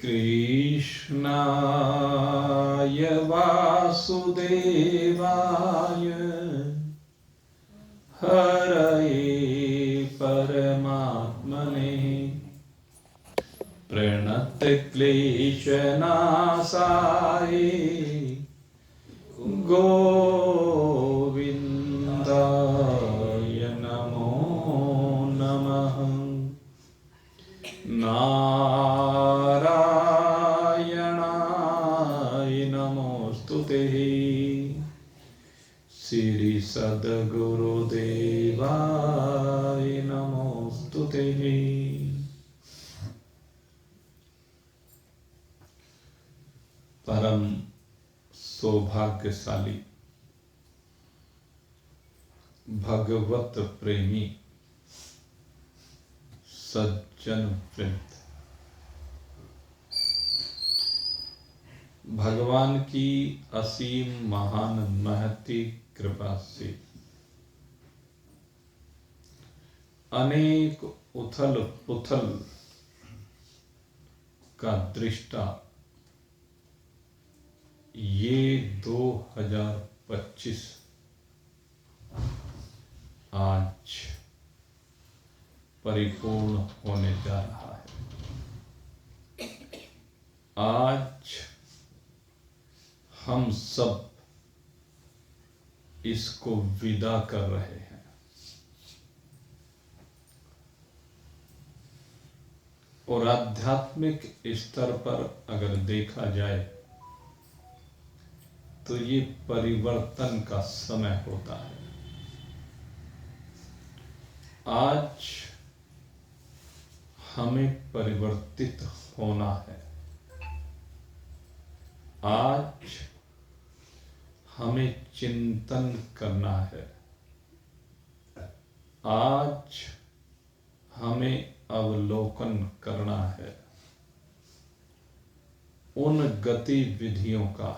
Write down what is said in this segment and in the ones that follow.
कृष्णाय वासुदेवाय हरये परमात्मने प्रणतक्लेशनाशाय गोविन्दाय नमो नमः। नारायणाय नमोस्तुते। श्री सद्गुरुदेवाय नमोस्तुते। परम सौभाग्यशाली भगवत प्रेमी सज्जन वृंद, भगवान की असीम महान महती कृपा से अनेक उथल पुथल का दृष्टा ये 2025 आज परिपूर्ण होने जा रहा है। आज हम सब इसको विदा कर रहे हैं। और आध्यात्मिक स्तर पर अगर देखा जाए तो ये परिवर्तन का समय होता है। आज हमें परिवर्तित होना है। आज हमें चिंतन करना है। आज हमें अवलोकन करना है उन गतिविधियों का,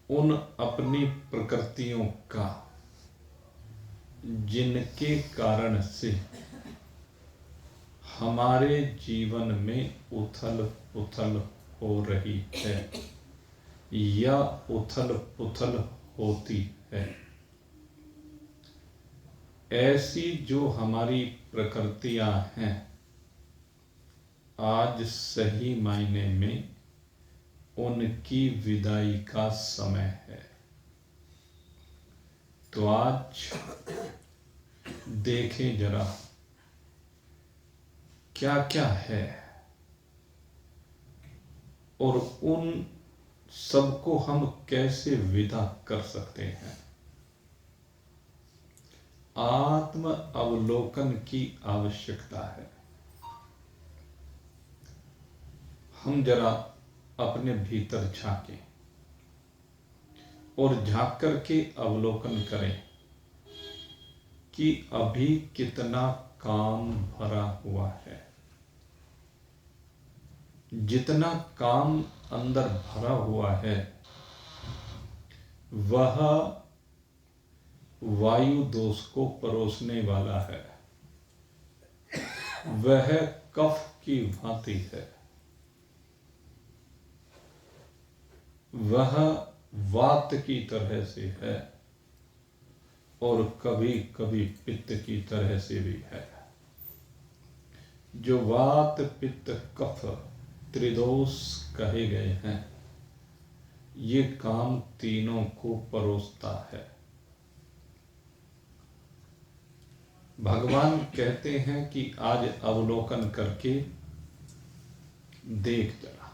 उन अपनी प्रकृतियों का जिनके कारण से हमारे जीवन में उथल पुथल हो रही है या उथल पुथल होती है। ऐसी जो हमारी प्रकृतियां हैं, आज सही मायने में उनकी विदाई का समय है। तो आज देखें जरा क्या क्या है और उन सबको हम कैसे विदा कर सकते हैं। आत्म अवलोकन की आवश्यकता है। हम जरा अपने भीतर झांकें और झांक करके अवलोकन करें कि अभी कितना काम भरा हुआ है। जितना काम अंदर भरा हुआ है वह वायु दोष को परोसने वाला है। वह कफ की भांति है। वह वात की तरह से है और कभी कभी पित्त की तरह से भी है। जो वात पित्त कफ त्रिदोष कहे गए हैं, ये काम तीनों को परोसता है। भगवान कहते हैं कि आज अवलोकन करके देख जरा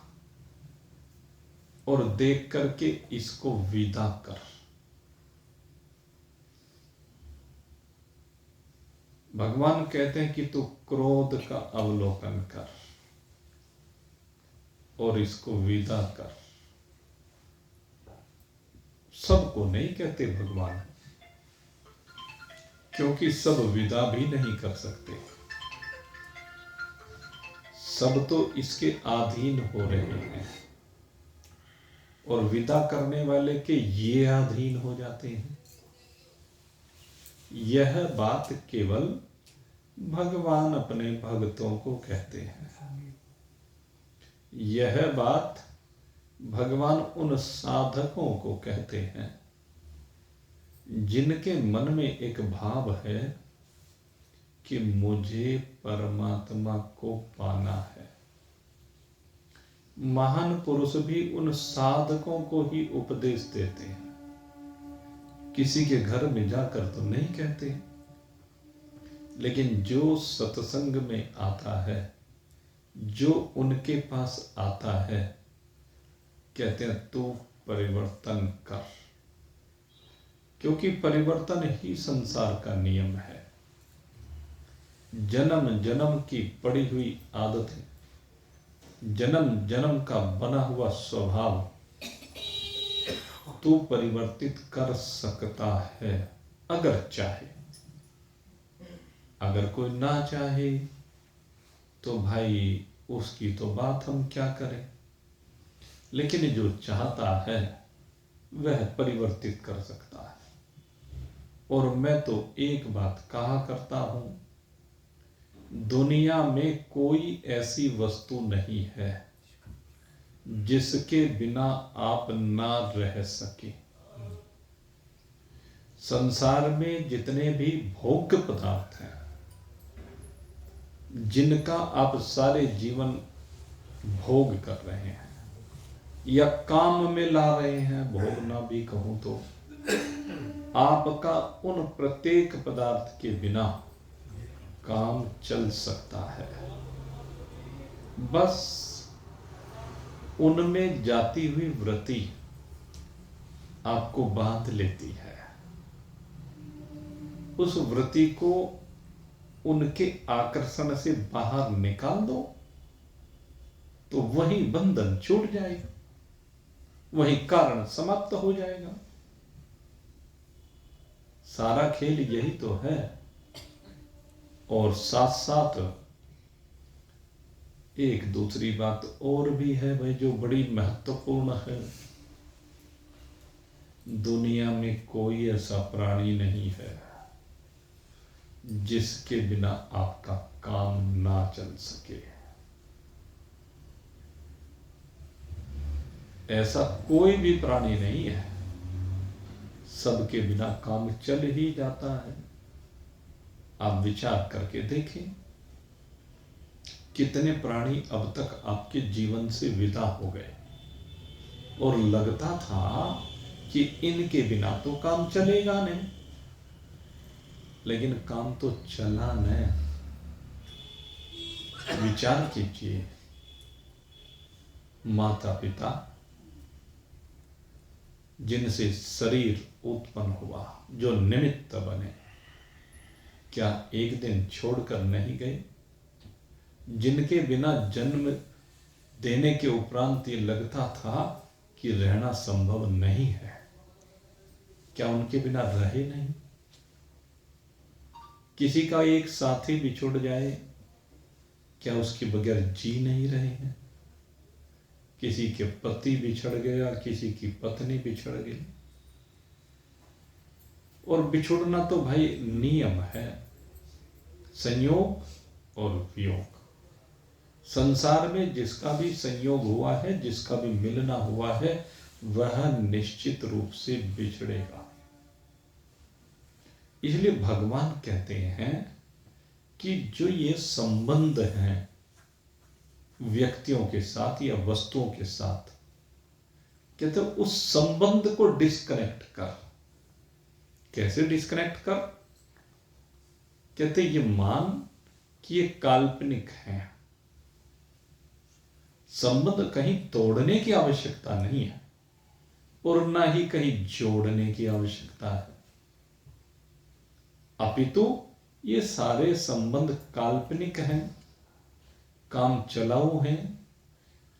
और देख करके इसको विदा कर। भगवान कहते हैं कि तू क्रोध का अवलोकन कर और इसको विदा कर। सबको नहीं कहते भगवान, क्योंकि सब विदा भी नहीं कर सकते। सब तो इसके अधीन हो रहे हैं और विदा करने वाले के ये अधीन हो जाते हैं। यह बात केवल भगवान अपने भक्तों को कहते हैं। यह बात भगवान उन साधकों को कहते हैं जिनके मन में एक भाव है कि मुझे परमात्मा को पाना है। महान पुरुष भी उन साधकों को ही उपदेश देते हैं, किसी के घर में जाकर तो नहीं कहते। लेकिन जो सत्संग में आता है, जो उनके पास आता है, कहते हैं तू परिवर्तन कर, क्योंकि परिवर्तन ही संसार का नियम है। जन्म जन्म की पड़ी हुई आदतें, जन्म जन्म का बना हुआ स्वभाव तू परिवर्तित कर सकता है अगर चाहे। अगर कोई ना चाहे तो भाई उसकी तो बात हम क्या करें, लेकिन जो चाहता है वह परिवर्तित कर सकता है। और मैं तो एक बात कहा करता हूं, दुनिया में कोई ऐसी वस्तु नहीं है जिसके बिना आप ना रह सके। संसार में जितने भी भोग्य पदार्थ हैं, जिनका आप सारे जीवन भोग कर रहे हैं या काम में ला रहे हैं, भोगना भी कहूं तो, आपका उन प्रत्येक पदार्थ के बिना काम चल सकता है। बस उनमें जाती हुई वृत्ति आपको बांध लेती है। उस वृत्ति को उनके आकर्षण से बाहर निकाल दो तो वही बंधन छूट जाएगा, वही कारण समाप्त हो जाएगा। सारा खेल यही तो है। और साथ साथ एक दूसरी बात और भी है भाई, जो बड़ी महत्वपूर्ण है। दुनिया में कोई ऐसा प्राणी नहीं है जिसके बिना आपका काम ना चल सके। ऐसा कोई भी प्राणी नहीं है, सबके बिना काम चल ही जाता है। आप विचार करके देखें, कितने प्राणी अब तक आपके जीवन से विदा हो गए और लगता था कि इनके बिना तो काम चलेगा नहीं, लेकिन काम तो चला नहीं। विचार कीजिए, माता पिता जिनसे शरीर उत्पन्न हुआ, जो निमित्त बने, क्या एक दिन छोड़कर नहीं गए? जिनके बिना जन्म देने के उपरांत ये लगता था कि रहना संभव नहीं है, क्या उनके बिना रहे नहीं? किसी का एक साथी बिछुड़ जाए, क्या उसके बगैर जी नहीं रहे हैं? किसी के पति बिछड़ गया, किसी की पत्नी बिछड़ गई। और बिछुड़ना तो भाई नियम है, संयोग और वियोग। संसार में जिसका भी संयोग हुआ है, जिसका भी मिलना हुआ है, वह निश्चित रूप से बिछड़ेगा। इसलिए भगवान कहते हैं कि जो ये संबंध हैं व्यक्तियों के साथ या वस्तुओं के साथ, कहते उस संबंध को डिस्कनेक्ट कर। कैसे डिस्कनेक्ट कर? कहते ये मान कि ये काल्पनिक है। संबंध कहीं तोड़ने की आवश्यकता नहीं है और ना ही कहीं जोड़ने की आवश्यकता है, अपितु ये सारे संबंध काल्पनिक हैं, काम चलाऊ हैं,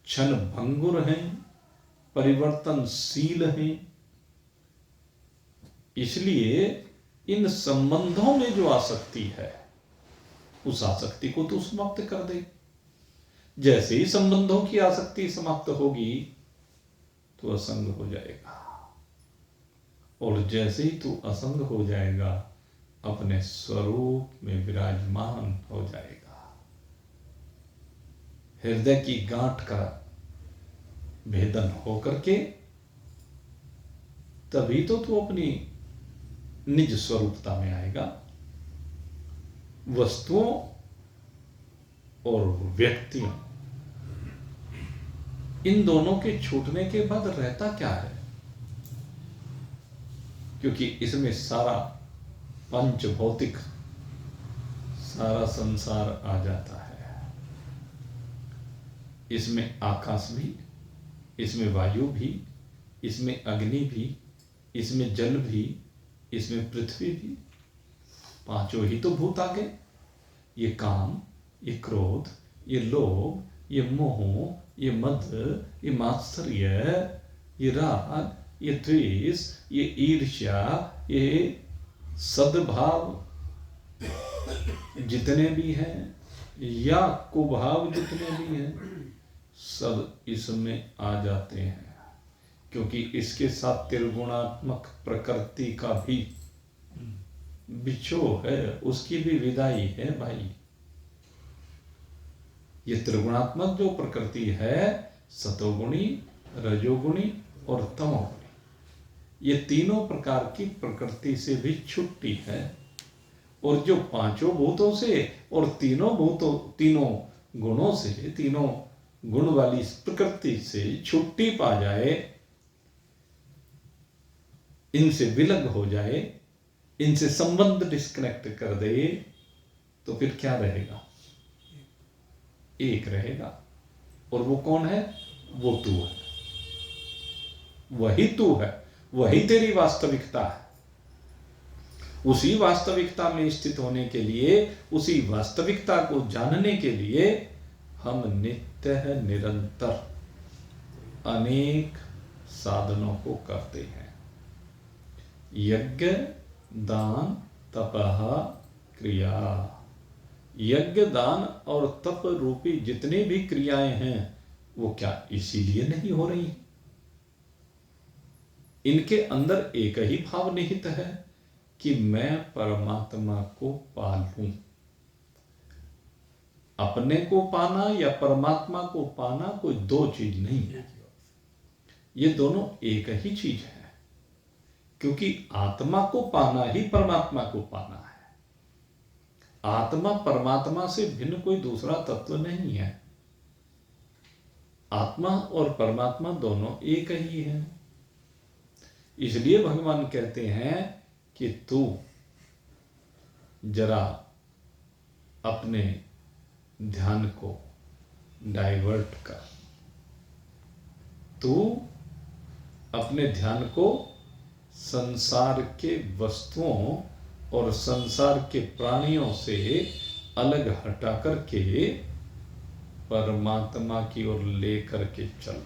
क्षण भंगुर हैं, परिवर्तनशील हैं। इसलिए इन संबंधों में जो आसक्ति है, उस आसक्ति को तो समाप्त कर दे। जैसे ही संबंधों की आसक्ति समाप्त होगी तो असंग हो जाएगा, और जैसे ही तू असंग हो जाएगा, अपने स्वरूप में विराजमान हो जाएगा। हृदय की गांठ का भेदन हो करके तभी तो तू अपनी निज स्वरूपता में आएगा। वस्तुओं और व्यक्तियों, इन दोनों के छूटने के बाद रहता क्या है? क्योंकि इसमें सारा पंच भौतिक, सारा संसार आ जाता है। इसमें आकाश भी, इसमें वायु भी, इसमें अग्नि भी, इसमें जल भी, इसमें पृथ्वी भी, पांचों ही तो भूत आ गए। ये काम, ये क्रोध, ये लोभ, ये मोह, ये मद, ये मात्सर्य, ये राग, ये द्वेष, ये ईर्ष्या, ये सद्भाव जितने भी हैं या कुभाव जितने भी हैं, सब इसमें आ जाते हैं। क्योंकि इसके साथ त्रिगुणात्मक प्रकृति का भी बिछोह है, उसकी भी विदाई है भाई। ये त्रिगुणात्मक जो प्रकृति है, सतोगुणी, रजोगुणी और तमोगुणी, ये तीनों प्रकार की प्रकृति से भी छुट्टी है। और जो पांचों भूतों से और तीनों गुणों से, तीनों गुण वाली प्रकृति से छुट्टी पा जाए, इनसे विलग हो जाए, इनसे संबंध डिस्कनेक्ट कर दे, तो फिर क्या रहेगा? एक रहेगा। और वो कौन है? वो तू है, वही तू है, वही तेरी वास्तविकता है। उसी वास्तविकता में स्थित होने के लिए, उसी वास्तविकता को जानने के लिए हम नित्य है, निरंतर अनेक साधनों को करते हैं। यज्ञ, दान, तपः, क्रिया। यज्ञ, दान और तप रूपी जितनी भी क्रियाएं हैं, वो क्या इसीलिए नहीं हो रही? इनके अंदर एक ही भाव निहित है कि मैं परमात्मा को पालूं। अपने को पाना या परमात्मा को पाना कोई दो चीज नहीं है, ये दोनों एक ही चीज है। क्योंकि आत्मा को पाना ही परमात्मा को पाना है। आत्मा परमात्मा से भिन्न कोई दूसरा तत्व नहीं है। आत्मा और परमात्मा दोनों एक ही है। इसलिए भगवान कहते हैं कि तू जरा अपने ध्यान को डाइवर्ट कर, तू अपने ध्यान को संसार के वस्तुओं और संसार के प्राणियों से अलग हटा करके परमात्मा की ओर लेकर के चल।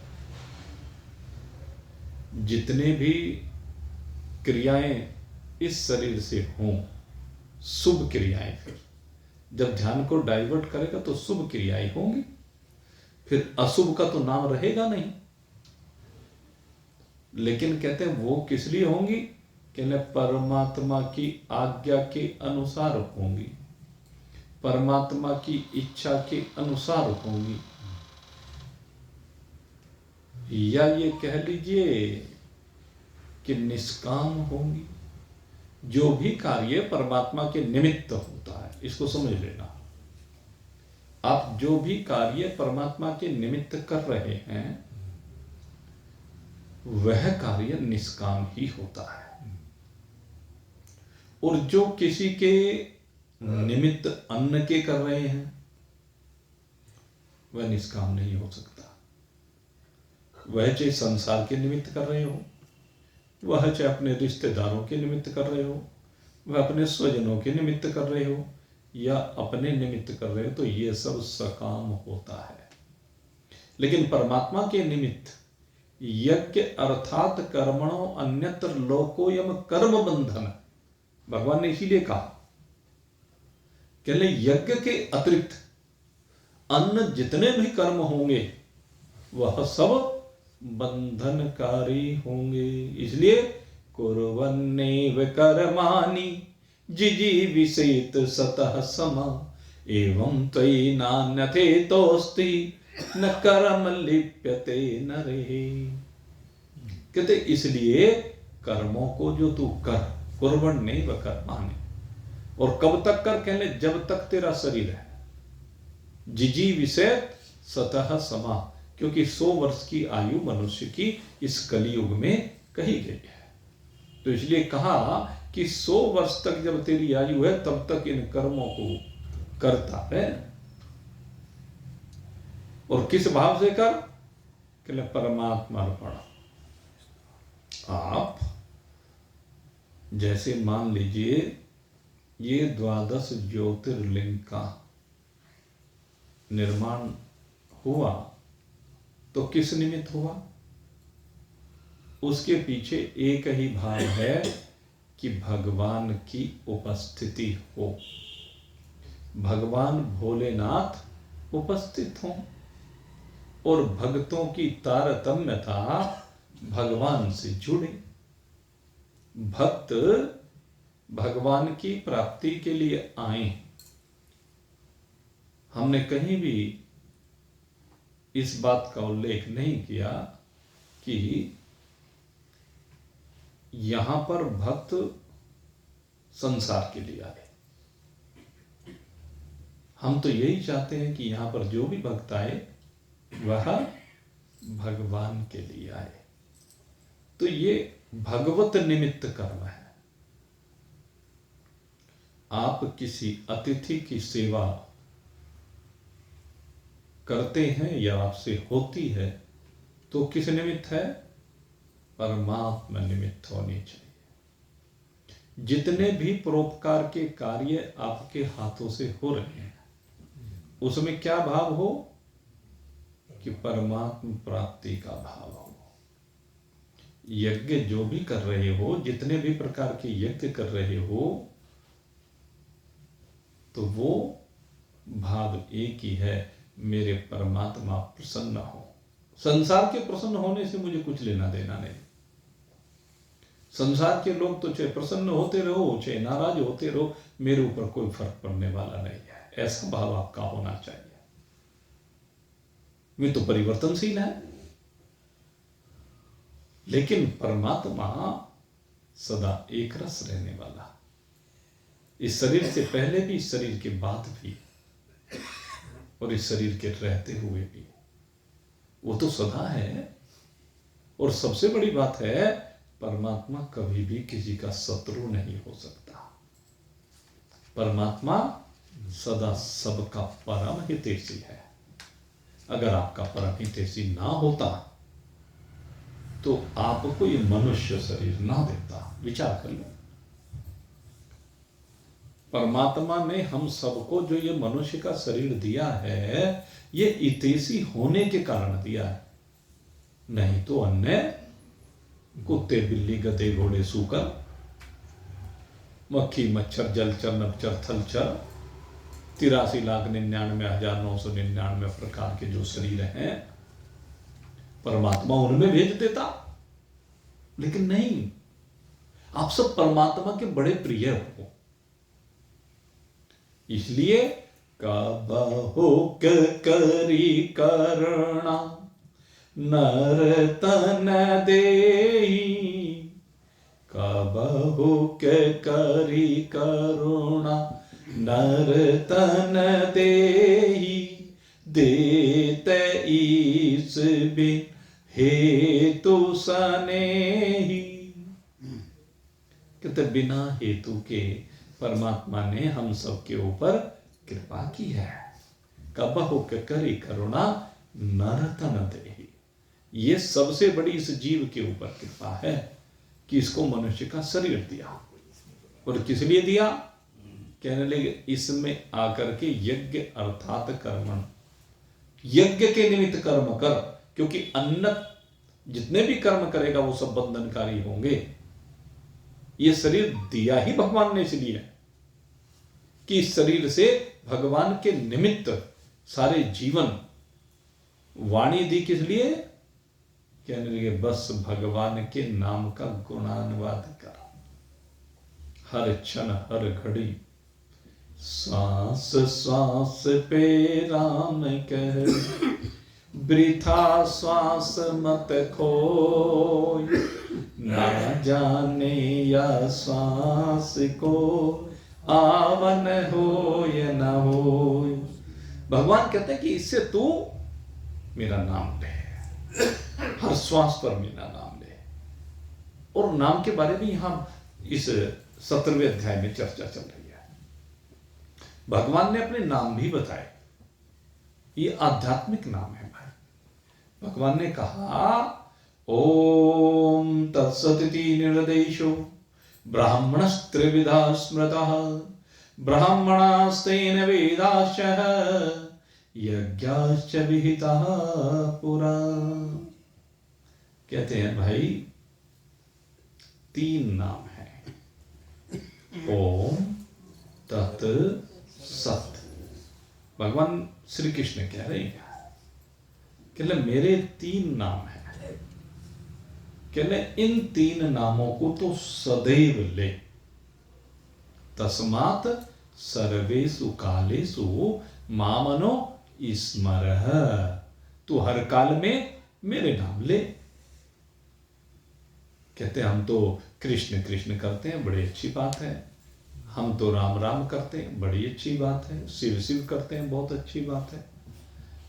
जितने भी क्रियाएं इस शरीर से हों, शुभ क्रियाएं, फिर जब ध्यान को डाइवर्ट करेगा तो शुभ क्रियाएं होंगी, फिर अशुभ का तो नाम रहेगा नहीं। लेकिन कहते हैं वो किस लिए होंगी? कहने परमात्मा की आज्ञा के अनुसार होंगी, परमात्मा की इच्छा के अनुसार होंगी, या ये कह लीजिए कि निष्काम होंगी। जो भी कार्य परमात्मा के निमित्त होता है, इसको समझ लेना। आप जो भी कार्य परमात्मा के निमित्त कर रहे हैं, वह कार्य निष्काम ही होता है। और जो किसी के निमित्त अन्न के कर रहे हैं, वह निष्काम नहीं हो सकता। वह चाहे संसार के निमित्त कर रहे हो, वह चाहे अपने रिश्तेदारों के निमित्त कर रहे हो, वह अपने स्वजनों के निमित्त कर रहे हो, या अपने निमित्त कर रहे हो, तो ये सब सकाम होता है। लेकिन परमात्मा के निमित्त यज्ञ अर्थात कर्मणो अन्यत्र लोकोयम कर्म बंधन, भगवान ने इसीलिए कहा कि यज्ञ के अतिरिक्त अन्य जितने भी कर्म होंगे वह सब बंधनकारी होंगे। इसलिए कुर्वन्नेव कर्माणि जिजीविषेत सतः सम एवं त्वयि नान्यथेतोस्ति न कर्म लिप्यते नरे। कहते इसलिए कर्मों को जो तू कर, कुर्वण नहीं व कर्माणि, और कब तक कर, कहने जब तक तेरा शरीर है। जिजी विषय सतह समा, क्योंकि 100 वर्ष की आयु मनुष्य की इस कलयुग में कही गई है। तो इसलिए कहा कि 100 वर्ष तक जब तेरी आयु है तब तक इन कर्मों को करता है। और किस भाव से कर, कि परमात्मा अर्पण। आप जैसे मान लीजिए ये 12 ज्योतिर्लिंग का निर्माण हुआ तो किस निमित्त हुआ? उसके पीछे एक ही भाव है कि भगवान की उपस्थिति हो, भगवान भोलेनाथ उपस्थित हों, और भक्तों की तारतम्यता भगवान से जुड़े। भक्त भगवान की प्राप्ति के लिए आए। हमने कहीं भी इस बात का उल्लेख नहीं किया कि यहां पर भक्त संसार के लिए आए। हम तो यही चाहते हैं कि यहां पर जो भी भक्त आए वह भगवान के लिए आए। तो ये भगवत निमित्त कर्म है। आप किसी अतिथि की सेवा करते हैं या आपसे होती है तो किस निमित्त है? परमात्मा निमित्त होनी चाहिए। जितने भी परोपकार के कार्य आपके हाथों से हो रहे हैं उसमें क्या भाव हो? कि परमात्मा प्राप्ति का भाव हो। यज्ञ जो भी कर रहे हो, जितने भी प्रकार के यज्ञ कर रहे हो, तो वो भाव एक ही है, मेरे परमात्मा प्रसन्न हो। संसार के प्रसन्न होने से मुझे कुछ लेना देना नहीं। संसार के लोग तो चाहे प्रसन्न होते रहो चाहे नाराज होते रहो, मेरे ऊपर कोई फर्क पड़ने वाला नहीं है। ऐसा भाव आपका होना चाहिए। वे तो परिवर्तनशील है, लेकिन परमात्मा सदा एक रस रहने वाला, इस शरीर से पहले भी, इस शरीर के बाद भी, और इस शरीर के रहते हुए भी, वो तो सदा है। और सबसे बड़ी बात है, परमात्मा कभी भी किसी का शत्रु नहीं हो सकता। परमात्मा सदा सबका परम हितैषी है। अगर आपका परम हितैषी ना होता तो आपको ये मनुष्य शरीर ना देता। विचार कर लो, परमात्मा ने हम सबको जो ये मनुष्य का शरीर दिया है, ये हितैषी होने के कारण दिया है। नहीं तो अन्य कुत्ते बिल्ली गधे घोड़े सूकर मक्खी मच्छर जलचर नभचर थलचर 83,99,999 प्रकार के जो शरीर हैं, परमात्मा उनमें भेज देता। लेकिन नहीं, आप सब परमात्मा के बड़े प्रिय हो। इसलिए कबहु करी करुणा नरतन देई, कबहु करी करुणा नरतन देई, देते ईस बिन हेतु सनेही। कहते बिना हेतु के परमात्मा ने हम सबके ऊपर कृपा की है। कबहु करी करुणा नरतन देही, ये सबसे बड़ी इस जीव के ऊपर कृपा है कि इसको मनुष्य का शरीर दिया। और किस लिए दिया? कहने लगे इसमें आकर के यज्ञ अर्थात कर्मण, यज्ञ के निमित्त कर्म कर, क्योंकि अन्न जितने भी कर्म करेगा वो सब बंधनकारी होंगे। ये शरीर दिया ही भगवान ने इसलिए कि इस शरीर से भगवान के निमित्त सारे जीवन, वाणी दी किस लिए? कहने लगे बस भगवान के नाम का गुणानुवाद कर, हर क्षण हर घड़ी सांस सांस पे राम कह, वृथा श्वास मत खोय, ना जाने या श्वास को आवन हो या न हो। भगवान कहते हैं कि इससे तू मेरा नाम ले, हर श्वास पर मेरा नाम ले। और नाम के बारे में यहां इस 17वें अध्याय में चर्चा चल रही है। भगवान ने अपने नाम भी बताए, ये आध्यात्मिक नाम है भाई। भगवान ने कहा ओम तत्सदिति निर्देशो ब्राह्मणस्त्रिविधा स्मृतः, ब्राह्मणास्तेन वेदाश्च यज्ञाश्च विहिताः पुरा। कहते हैं भाई 3 नाम है, ओम तत् सत। भगवान श्री कृष्ण कह रहे हैं कि मेरे 3 नाम हैं, कहले इन 3 नामों को तो सदैव ले। तस्मात् सर्वेषु कालेषु मामनो स्मरः, तू हर काल में मेरे नाम ले। कहते हम तो कृष्ण कृष्ण करते हैं, बड़ी अच्छी बात है। हम तो राम राम करते हैं, बड़ी अच्छी बात है। शिव शिव करते हैं, बहुत अच्छी बात है।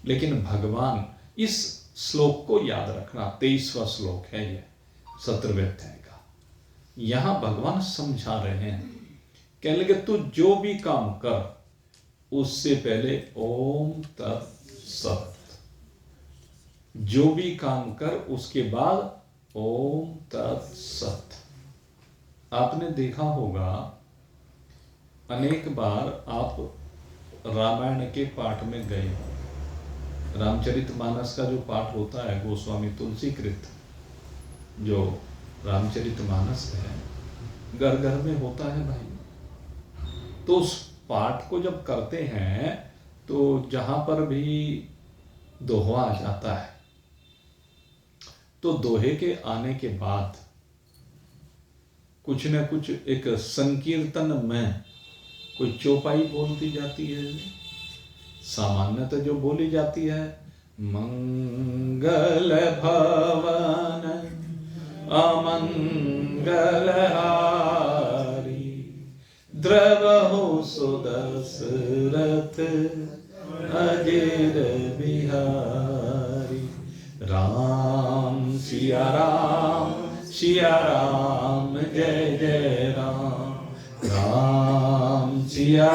लेकिन भगवान, इस श्लोक को याद रखना, 23वां श्लोक है ये 17वें अध्याय का। यहां भगवान समझा रहे हैं, कह लगे तू जो भी काम कर उससे पहले ओम तत् सत, जो भी काम कर उसके बाद ओम तत् सत। आपने देखा होगा अनेक बार आप रामायण के पाठ में गए हो, रामचरितमानस का जो पाठ होता है गोस्वामी तुलसीकृत, जो रामचरितमानस है घर घर में होता है भाई। तो उस पाठ को जब करते हैं तो जहां पर भी दोहा आ जाता है तो दोहे के आने के बाद कुछ न कुछ एक संकीर्तन में कोई चौपाई बोलती जाती है। सामान्यतः जो बोली जाती है, मंगल भवन अमंगल हारी, द्रवहु सुदशरथ अजर बिहारी। राम सिया राम जय जय राम, राम सिया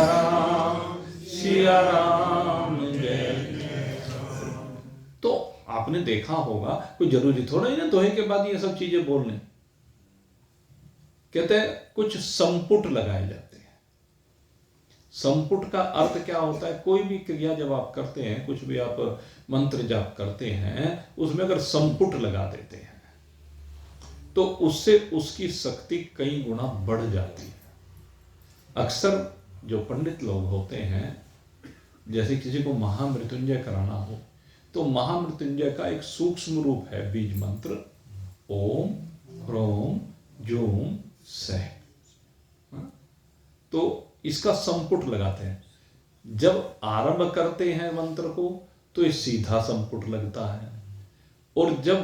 राम जय जय राम। तो आपने देखा होगा, कोई जरूरी थोड़ा ही ना दोहे के बाद ये सब चीजें बोलने। कहते हैं कुछ संपुट लगाए जाते हैं। संपुट का अर्थ क्या होता है? कोई भी क्रिया जब आप करते हैं, कुछ भी आप मंत्र जाप करते हैं, उसमें अगर संपुट लगा देते हैं तो उससे उसकी शक्ति कई गुना बढ़ जाती है। अक्सर जो पंडित लोग होते हैं, जैसे किसी को महामृत्युंजय कराना हो तो महामृत्युंजय का एक सूक्ष्म रूप है बीज मंत्र ओम ह्रोम जूम सह। तो इसका संपुट लगाते हैं। जब आरंभ करते हैं मंत्र को तो ये सीधा संपुट लगता है, और जब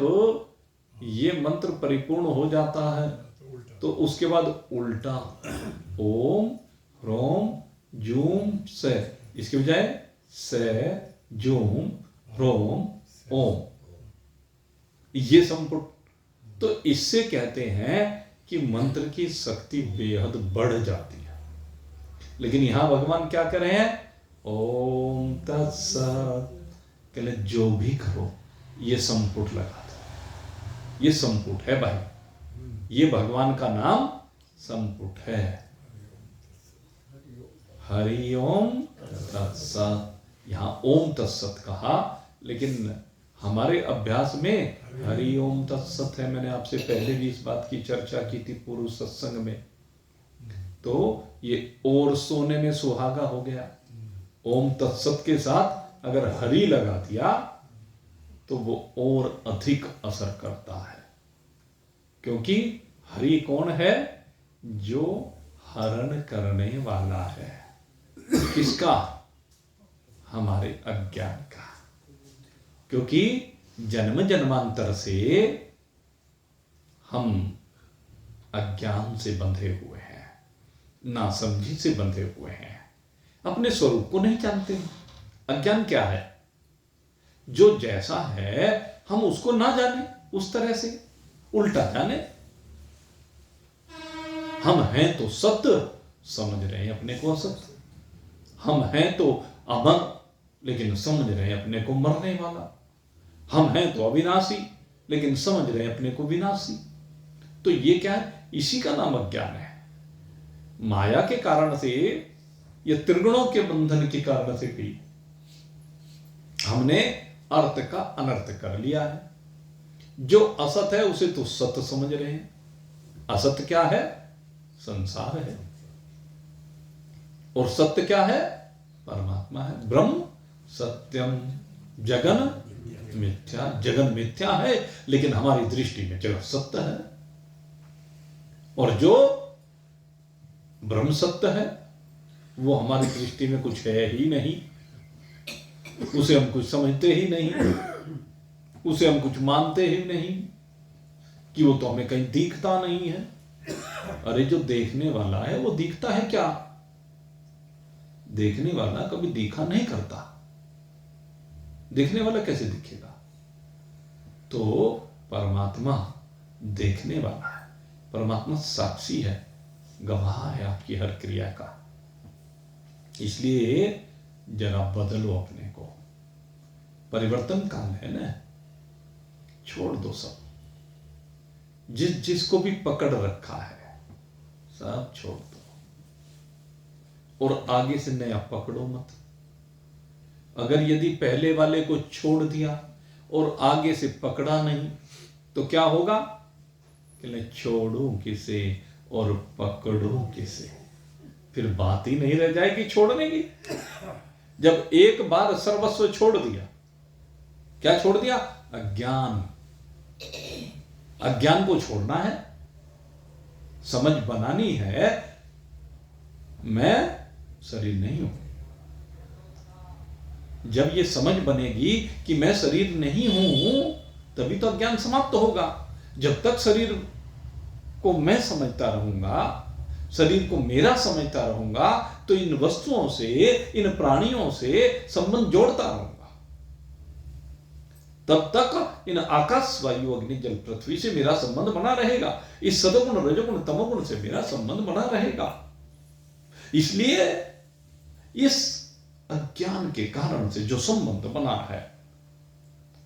ये मंत्र परिपूर्ण हो जाता है तो उसके बाद उल्टा ओम ह्रोम जूम से, इसके बजाय से जूम ह्रोम ओम, ये संपुट। तो इससे कहते हैं कि मंत्र की शक्ति बेहद बढ़ जाती है। लेकिन यहां भगवान क्या कर रहे हैं? ओम तत्सत, कहले जो भी करो ये संपुट लगा दो। ये संपुट है भाई, ये भगवान का नाम संपुट है। हरि ओम तत्सत, यहां ओम तत्सत कहा, लेकिन हमारे अभ्यास में हरि ओम तत्सत है। मैंने आपसे पहले भी इस बात की चर्चा की थी पूर्व सत्संग में। तो ये और सोने में सुहागा हो गया। ओम तत्सत के साथ अगर हरि लगा दिया तो वो और अधिक असर करता है, क्योंकि हरि कौन है? जो हरण करने वाला है। किसका? हमारे अज्ञान का। क्योंकि जन्म जन्मांतर से हम अज्ञान से बंधे हुए हैं, नासमझी से बंधे हुए हैं, अपने स्वरूप को नहीं जानते। अज्ञान क्या है? जो जैसा है हम उसको ना जाने, उस तरह से उल्टा जाने। हम हैं तो सत्य, समझ रहे हैं अपने को असत्य। हम हैं तो अमर, लेकिन समझ रहे हैं अपने को मरने वाला। हम हैं तो अविनाशी, लेकिन समझ रहे हैं अपने को विनाशी। तो ये क्या है? इसी का नाम अज्ञान है। माया के कारण से, ये त्रिगुणों के बंधन के कारण से भी हमने अर्थ का अनर्थ कर लिया है। जो असत है उसे तो सत्य समझ रहे हैं। असत्य क्या है? संसार है। और सत्य क्या है? परमात्मा है। ब्रह्म सत्यम जगन मिथ्या। जगन मिथ्या है, लेकिन हमारी दृष्टि में जगत सत्य है। और जो ब्रह्म सत्य है वो हमारी दृष्टि में कुछ है ही नहीं। उसे हम कुछ समझते ही नहीं, उसे हम कुछ मानते ही नहीं, कि वो तो हमें कहीं दिखता नहीं है। अरे जो देखने वाला है वो दिखता है क्या? देखने वाला कभी देखा नहीं करता। देखने वाला कैसे दिखेगा? तो परमात्मा देखने वाला है। परमात्मा साक्षी है, गवाह है आपकी हर क्रिया का। इसलिए जरा बदलो अपने को। परिवर्तन काल है ना, छोड़ दो सब। जिसको भी पकड़ रखा है सब छोड़ दो, और आगे से नया पकड़ो मत। अगर यदि पहले वाले को छोड़ दिया और आगे से पकड़ा नहीं तो क्या होगा? कि मैं छोड़ू किसे और पकड़ू किसे? फिर बात ही नहीं रह जाएगी छोड़ने की। जब एक बार सर्वस्व छोड़ दिया, क्या छोड़ दिया? अज्ञान। अज्ञान को छोड़ना है, समझ बनानी है। मैं शरीर नहीं हूं। जब ये समझ बनेगी कि मैं शरीर नहीं हूं, तभी तो अज्ञान समाप्त होगा। जब तक शरीर को मैं समझता रहूंगा, शरीर को मेरा समझता रहूंगा, तो इन वस्तुओं से, इन प्राणियों से संबंध जोड़ता रहूंगा। तब तक इन आकाश, वायु, अग्नि, जल, पृथ्वी से मेरा संबंध बना रहेगा। इस सदगुण, रजोगुण, तमोगुण से मेरा संबंध बना रहेगा। इसलिए इस अज्ञान के कारण से जो संबंध बना है,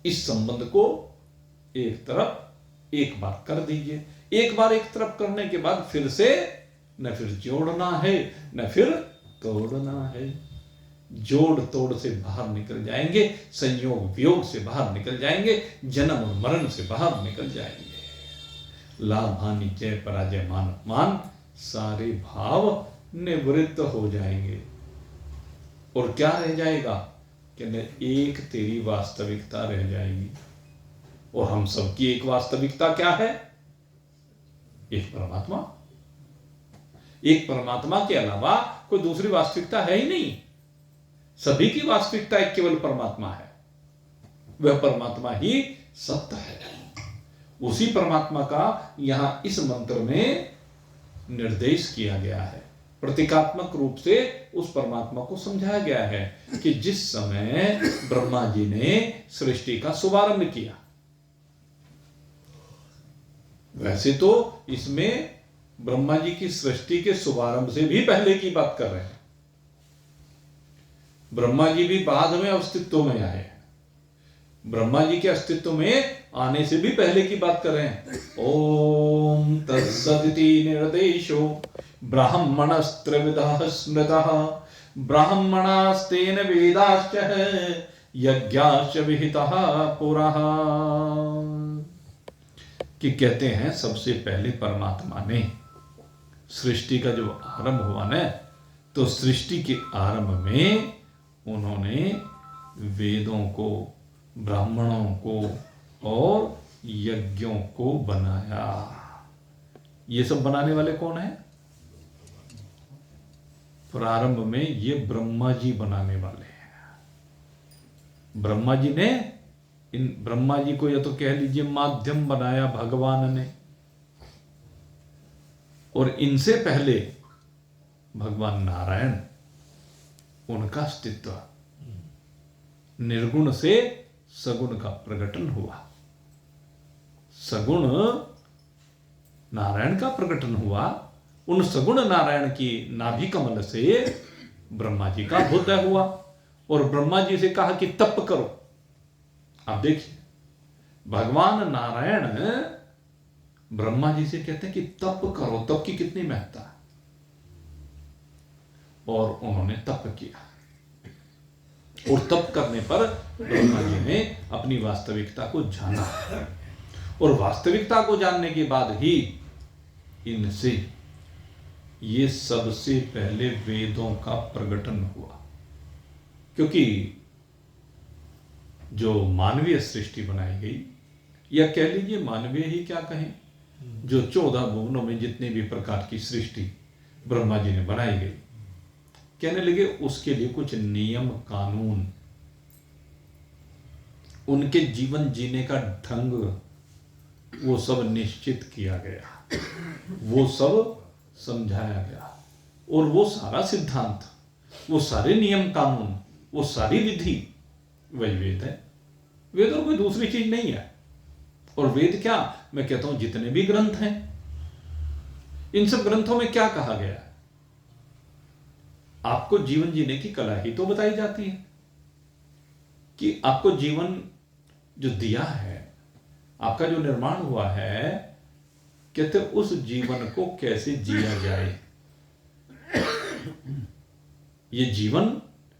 इस संबंध को एक तरफ एक बार कर दीजिए। एक बार एक तरफ करने के बाद फिर से न फिर जोड़ना है न फिर तोड़ना है। जोड़ तोड़ से बाहर निकल जाएंगे, संयोग वियोग से बाहर निकल जाएंगे, जन्म और मरण से बाहर निकल जाएंगे। लाभ हानि, जय पराजय, मान अपमान, सारे भाव निवृत्त हो जाएंगे। और क्या रह जाएगा? कि एक तेरी वास्तविकता रह जाएगी। और हम सबकी एक वास्तविकता क्या है? एक परमात्मा। एक परमात्मा के अलावा कोई दूसरी वास्तविकता है ही नहीं। सभी की वास्तविकता एक केवल परमात्मा है। वह परमात्मा ही सत्य है। उसी परमात्मा का यहां इस मंत्र में निर्देश किया गया है। प्रतीकात्मक रूप से उस परमात्मा को समझाया गया है कि जिस समय ब्रह्मा जी ने सृष्टि का शुभारंभ किया, वैसे तो इसमें ब्रह्मा जी की सृष्टि के शुभारंभ से भी पहले की बात कर रहे हैं। ब्रह्मा जी भी बाद में अस्तित्व में आए। ब्रह्मा जी के अस्तित्व में आने से भी पहले की बात कर रहे हैं। ओम तत्सदिति निर्देशो ब्राह्मणस्त्रिविधः स्मृतः ब्राह्मणास्तेन वेदाश्च यज्ञाश्च विहितः पुरः। कि कहते हैं सबसे पहले परमात्मा ने सृष्टि का जो आरंभ हुआ ना, तो सृष्टि के आरंभ में उन्होंने वेदों को, ब्राह्मणों को और यज्ञों को बनाया। ये सब बनाने वाले कौन है? प्रारंभ में ये ब्रह्मा जी बनाने वाले हैं। ब्रह्मा जी ने इन ब्रह्मा जी को या तो कह लीजिए माध्यम बनाया भगवान ने, और इनसे पहले भगवान नारायण, उनका अस्तित्व निर्गुण से सगुण का प्रकटन हुआ। सगुण नारायण का प्रकटन हुआ, उन सगुण नारायण की नाभि कमल से ब्रह्मा जी का अभ्युदय हुआ, और ब्रह्मा जी से कहा कि तप करो। आप देखिए, भगवान नारायण ब्रह्मा जी से कहते हैं कि तप करो। तप की कितनी महत्ता है। और उन्होंने तप किया, और तप करने पर ब्रह्मा जी ने अपनी वास्तविकता को जाना, और वास्तविकता को जानने के बाद ही इनसे ये सबसे पहले वेदों का प्रकटन हुआ। क्योंकि जो मानवीय सृष्टि बनाई गई, या कह लीजिए मानवीय ही क्या कहें, जो 14 भुवनों में जितने भी प्रकार की सृष्टि ब्रह्मा जी ने बनाई गई, कहने लगे उसके लिए कुछ नियम कानून, उनके जीवन जीने का ढंग, वो सब निश्चित किया गया, वो सब समझाया गया। और वो सारा सिद्धांत, वो सारे नियम कानून, वो सारी विधि वही वेद है। वेद और कोई दूसरी चीज नहीं है। और वेद क्या, मैं कहता हूं जितने भी ग्रंथ हैं, इन सब ग्रंथों में क्या कहा गया है? आपको जीवन जीने की कला ही तो बताई जाती है, कि आपको जीवन जो दिया है, आपका जो निर्माण हुआ है, कहते उस जीवन को कैसे जिया जाए, ये जीवन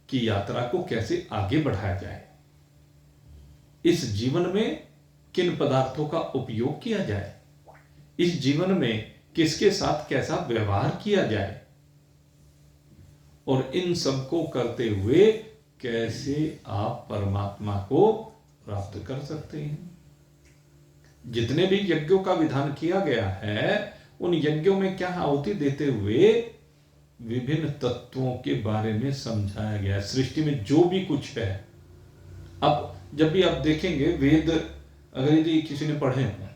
की यात्रा को कैसे आगे बढ़ाया जाए, इस जीवन में किन पदार्थों का उपयोग किया जाए, इस जीवन में किसके साथ कैसा व्यवहार किया जाए, और इन सब को करते हुए कैसे आप परमात्मा को प्राप्त कर सकते हैं। जितने भी यज्ञों का विधान किया गया है, उन यज्ञों में क्या आहुति देते हुए विभिन्न तत्वों के बारे में समझाया गया है। सृष्टि में जो भी कुछ है, अब जब भी आप देखेंगे वेद, अगर यदि किसी ने पढ़े हों,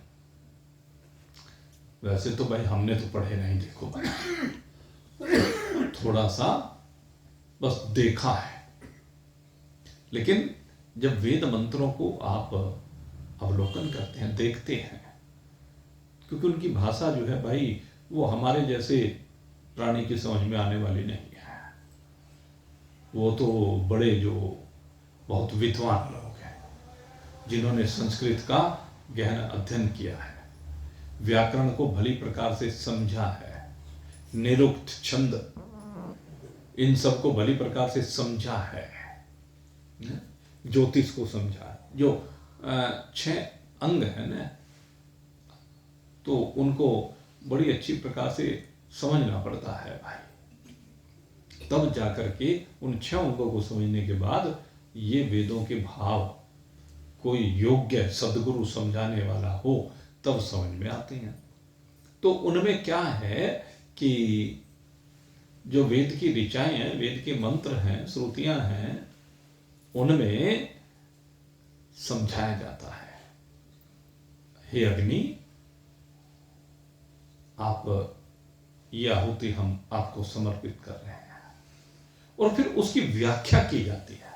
वैसे तो भाई हमने तो पढ़े नहीं, देखो थोड़ा सा बस देखा है, लेकिन जब वेद मंत्रों को आप अवलोकन करते हैं, देखते हैं, क्योंकि उनकी भाषा जो है भाई, वो हमारे जैसे प्राणी की समझ में आने वाली नहीं है। वो तो बड़े जो बहुत विद्वान लोग हैं, जिन्होंने संस्कृत का गहन अध्ययन किया है, व्याकरण को भली प्रकार से समझा है, निरुक्त छंद, इन सबको भली प्रकार से समझा है, ज्योतिष को समझा है, जो 6 अंग है ना, तो उनको बड़ी अच्छी प्रकार से समझना पड़ता है भाई, तब जाकर के उन 6 अंगों को समझने के बाद ये वेदों के भाव कोई योग्य सद्गुरु समझाने वाला हो तब समझ में आते हैं। तो उनमें क्या है कि जो वेद की ऋचाएं हैं, वेद के मंत्र हैं, श्रुतियां हैं, उनमें समझाया जाता है, हे अग्नि, आप ये आहुति हम आपको समर्पित कर रहे हैं, और फिर उसकी व्याख्या की जाती है।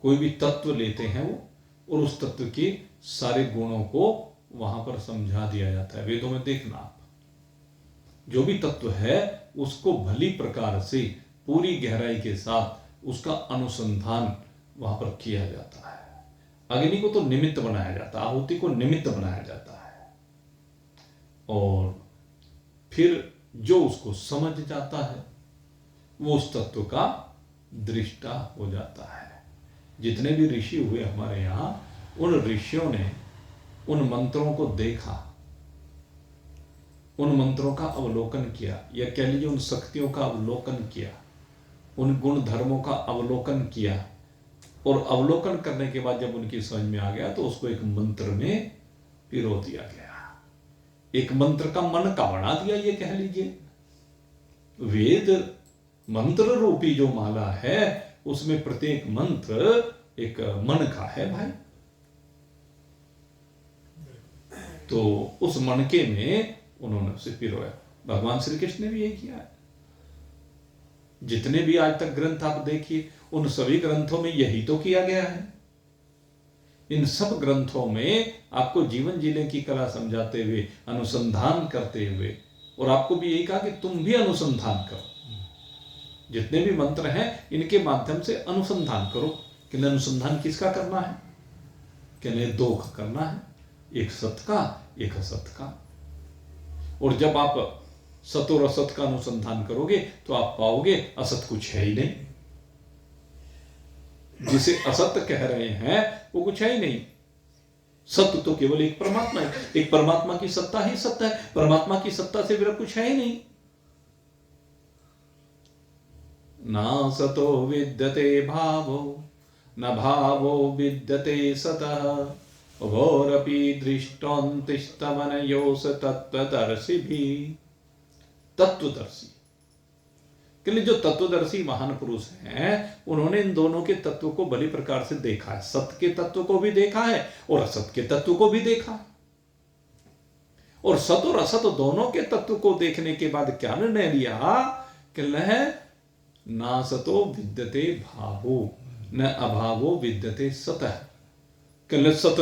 कोई भी तत्व लेते हैं वो, और उस तत्व के सारे गुणों को वहां पर समझा दिया जाता है। वेदों में देखना आप, जो भी तत्व है उसको भली प्रकार से पूरी गहराई के साथ उसका अनुसंधान वहां पर किया जाता है। अग्नि को तो निमित्त बनाया जाता है, आहुति को निमित्त बनाया जाता है, और फिर जो उसको समझ जाता है वो उस तत्व का दृष्टा हो जाता है। जितने भी ऋषि हुए हमारे यहाँ, उन ऋषियों ने उन मंत्रों को देखा, उन मंत्रों का अवलोकन किया, या कह लीजिए उन शक्तियों का अवलोकन किया, उन गुण धर्मों का अवलोकन किया, और अवलोकन करने के बाद जब उनकी समझ में आ गया तो उसको एक मंत्र में पिरो दिया गया, एक मंत्र का मन का बना दिया, ये कह लीजिए। वेद मंत्र रूपी जो माला है, उसमें प्रत्येक मंत्र एक मन का है भाई, तो उस मणके में उन्होंने उसे पिरोया। भगवान श्री कृष्ण ने भी यही किया है। जितने भी आज तक ग्रंथ आप देखिए, उन सभी ग्रंथों में यही तो किया गया है। इन सब ग्रंथों में आपको जीवन जीने की कला समझाते हुए, अनुसंधान करते हुए, और आपको भी यही कहा कि तुम भी अनुसंधान करो। जितने भी मंत्र हैं इनके माध्यम से अनुसंधान करो। कि अनुसंधान किसका करना है? कि दो का करना है, एक सत का, एक असत का। और जब आप सत और असत का अनुसंधान करोगे तो आप पाओगे असत कुछ है ही नहीं। जिसे असत्य कह रहे हैं वो कुछ है ही नहीं। सत्य तो केवल एक परमात्मा है। एक परमात्मा की सत्ता ही सत्य है। परमात्मा की सत्ता से विरक्त कुछ है ही नहीं। ना सतो विद्यते भावो न भावो विद्यते सतः उभोरपि दृष्टोन्तिस्तवनयोस तत्वदर्शी भी। तत्वदर्शी के लिए जो तत्वदर्शी महान पुरुष हैं, उन्होंने इन दोनों के तत्व को भली प्रकार से देखा है। सत्य के तत्व को भी देखा है और असत के तत्व को भी देखा है। और सत और असत दोनों के तत्व को देखने के बाद क्या निर्णय लिया कि ना सतो विद्यते भावो न अभावो विद्यते सतः। कि सत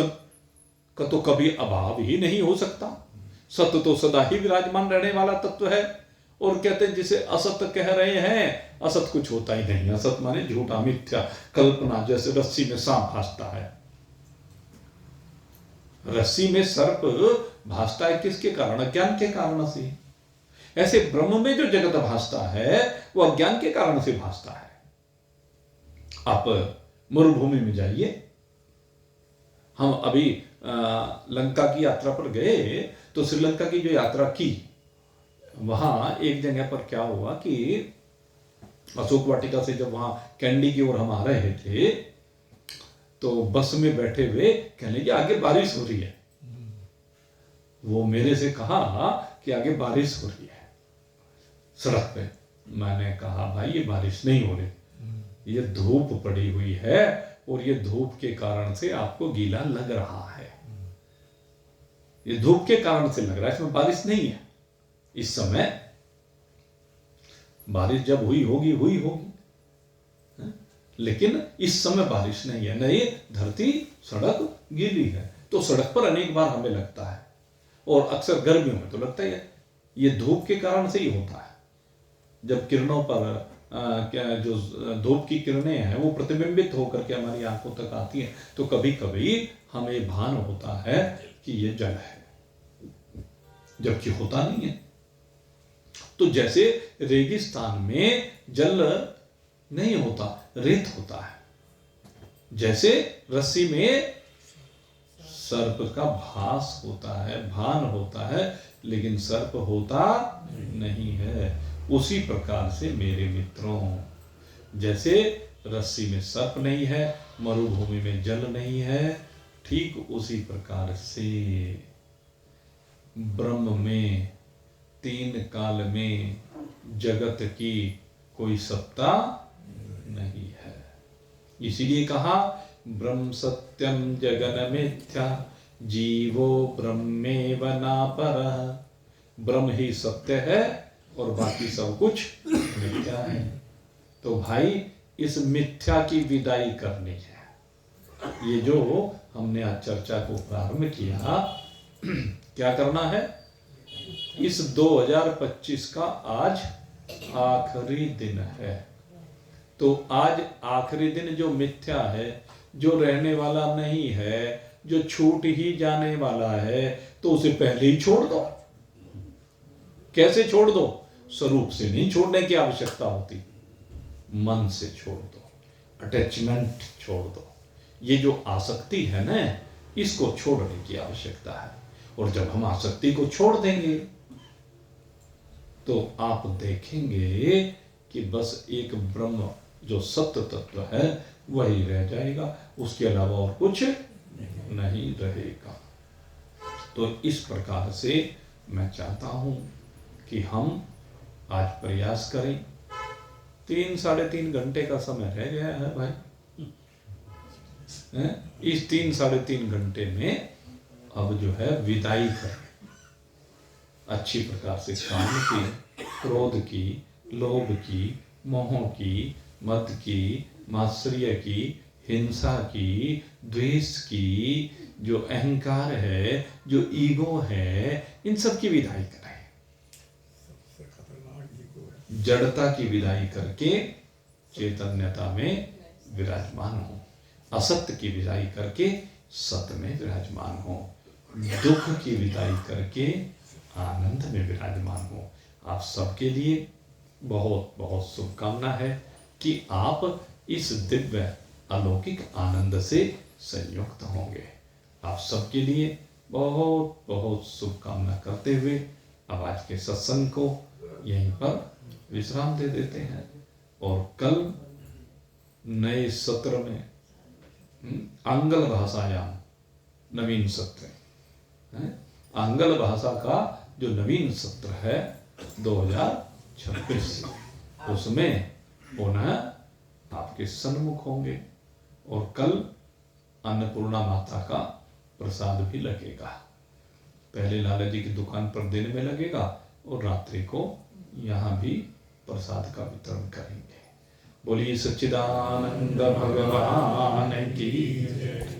का तो कभी अभाव ही नहीं हो सकता। सत्य तो सदा ही विराजमान रहने वाला तत्व है। और कहते हैं जिसे असत्य कह रहे हैं, असत कुछ होता ही नहीं। असत माने झूठा, मिथ्या, कल्पना। जैसे रस्सी में सांप भासता है, रस्सी में सर्प भासता है किसके कारण? अज्ञान के कारण से। ऐसे ब्रह्म में जो जगत भासता है वो अज्ञान के कारण से भासता है। आप मरुभूमि में जाइए। हम अभी लंका की यात्रा पर गए तो श्रीलंका की जो यात्रा की, वहां एक जगह पर क्या हुआ कि अशोक वाटिका से जब वहां कैंडी की ओर हम आ रहे थे तो बस में बैठे हुए कहने लगे आगे बारिश हो रही है। वो मेरे से कहा कि आगे बारिश हो रही है सड़क पे। मैंने कहा भाई ये बारिश नहीं हो रही, ये धूप पड़ी हुई है और ये धूप के कारण से आपको गीला लग रहा है। ये धूप के कारण से लग रहा है, इसमें बारिश नहीं है। इस समय बारिश जब हुई होगी लेकिन इस समय बारिश नहीं है। नहीं, धरती सड़क गीली है। तो सड़क पर अनेक बार हमें लगता है और अक्सर गर्मियों में तो लगता ही है। ये धूप के कारण से ही होता है। जब किरणों पर क्या जो धूप की किरणें हैं वो प्रतिबिंबित होकर के हमारी आंखों तक आती हैं तो कभी कभी हमें भान होता है कि ये जल है, जबकि होता नहीं है। तो जैसे रेगिस्तान में जल नहीं होता, रेत होता है। जैसे रस्सी में सर्प का भास होता है, भान होता है, लेकिन सर्प होता नहीं है। उसी प्रकार से मेरे मित्रों, जैसे रस्सी में सर्प नहीं है, मरुभूमि में जल नहीं है, ठीक उसी प्रकार से ब्रह्म में तीन काल में जगत की कोई सत्ता नहीं है। इसीलिए कहा ब्रह्म सत्यम जगन मिथ्या जीवो ब्रह्मेव नापरः। ब्रह्म ही सत्य है और बाकी सब कुछ मिथ्या है। तो भाई इस मिथ्या की विदाई करनी है। ये जो हमने आज चर्चा को प्रारंभ किया, क्या करना है? इस 2025 का आज आखिरी दिन है। तो आज आखिरी दिन जो मिथ्या है, जो रहने वाला नहीं है, जो छूट ही जाने वाला है, तो उसे पहले ही छोड़ दो। कैसे छोड़ दो? स्वरूप से नहीं छोड़ने की आवश्यकता होती, मन से छोड़ दो, अटैचमेंट छोड़ दो। ये जो आसक्ति है ना, इसको छोड़ने की आवश्यकता है। और जब हम आसक्ति को छोड़ देंगे तो आप देखेंगे कि बस एक ब्रह्म जो सत्य तत्व है वही रह जाएगा, उसके अलावा और कुछ नहीं रहेगा। तो इस प्रकार से मैं चाहता हूं कि हम आज प्रयास करें। 3-3.5 घंटे का समय रह गया है भाई। इस 3-3.5 घंटे में अब जो है विदाई करें, अच्छी प्रकार से काम की, क्रोध की, लोभ की, मोह की, मद की, मात्सर्य की, हिंसा की, द्वेष की, जो अहंकार है, जो ईगो है, इन सब की विदाई करें। जड़ता की विदाई करके चैतन्यता में विराजमान हो, असत्य की विदाई करके सत्य में विराजमान हो, दुख की विदाई करके आनंद में विराजमान हो। आप सबके लिए बहुत बहुत शुभकामना है कि आप इस दिव्य अलौकिक आनंद से संयुक्त होंगे। आप सबके लिए बहुत बहुत शुभकामना करते हुए अब आज के सत्संग को यहीं पर विश्राम दे देते हैं और कल नए सत्र में आंगल भाषायाम नवीन सत्र है, आंगल भाषा का जो नवीन सत्र है 2026, उसमें पुनः आपके सन्मुख होंगे और कल अन्नपूर्णा माता का प्रसाद भी लगेगा। पहले लाला जी की दुकान पर दिन में लगेगा और रात्रि को यहाँ भी प्रसाद का वितरण करेंगे। बोलिए सच्चिदानंद भगवान की जय।